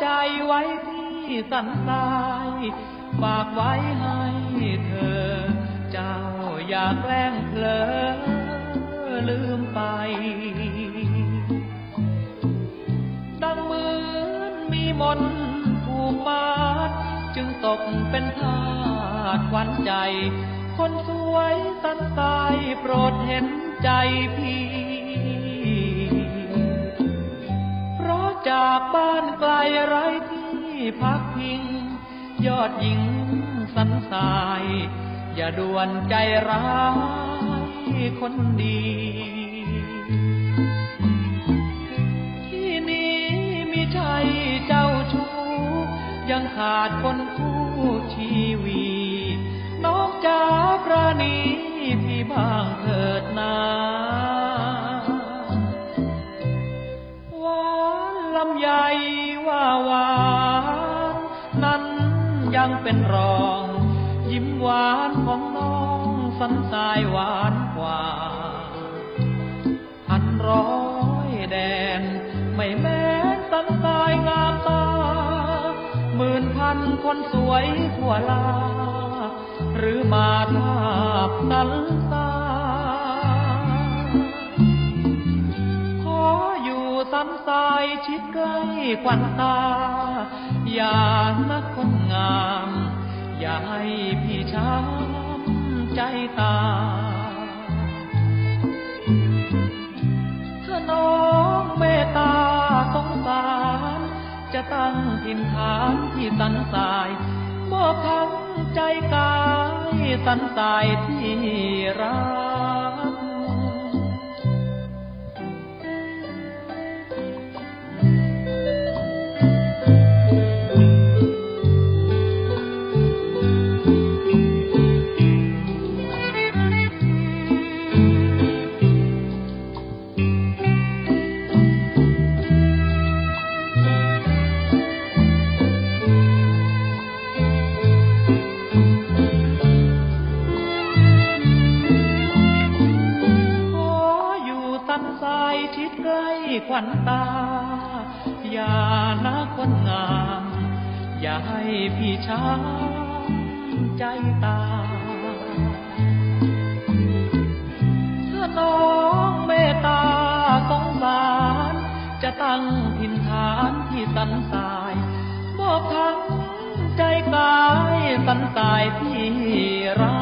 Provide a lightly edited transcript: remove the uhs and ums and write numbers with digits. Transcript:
ใจไว้ที่สันทรายฝากไว้ให้เธอเจ้าอย่าแกล้งเผลอลืมไปดังเหมือนมีมนต์ผูกมัดจึงตกเป็นทาสขวัญใจคนสวยสันทรายโปรดเห็นใจพี่เพราะจากบ้านไกลไร้ที่พักพิงยอดหญิงสันทรายอย่าด่วนใจร้ายคนดีที่นี้มิใช่เจ้าชู้ยังขาดคนคู่ชีวีน้องจ๋าประณีพี่บ้างเถิดนาหวานลำไยว่าหวานนั้นยังเป็นรองยิ้มหวานของน้องสันทรายหวานกว่าพันร้อยแดนไม่แม้สันทรายงามตาหมื่นพันคนสวยทั่วลาหรือมาทาบสันทรายขออยู่สันทรายชิดใกล้ควันตาอย่านักคนงามอย่าให้พี่ช้ำใจตาถ้าน้องเมตตาสงสารจะตั้งถิ่นฐานที่สันทรายมอบทั้งใจกายสันทรายที่รักชิดใกล้ควันตาอย่านะคนงามอย่าให้พี่ช้ำใจตาถ้าน้องเมตตาสงสารจะตั้งถิ่นฐานที่สันทรายมอบทั้งใจกายสันทรายที่รัก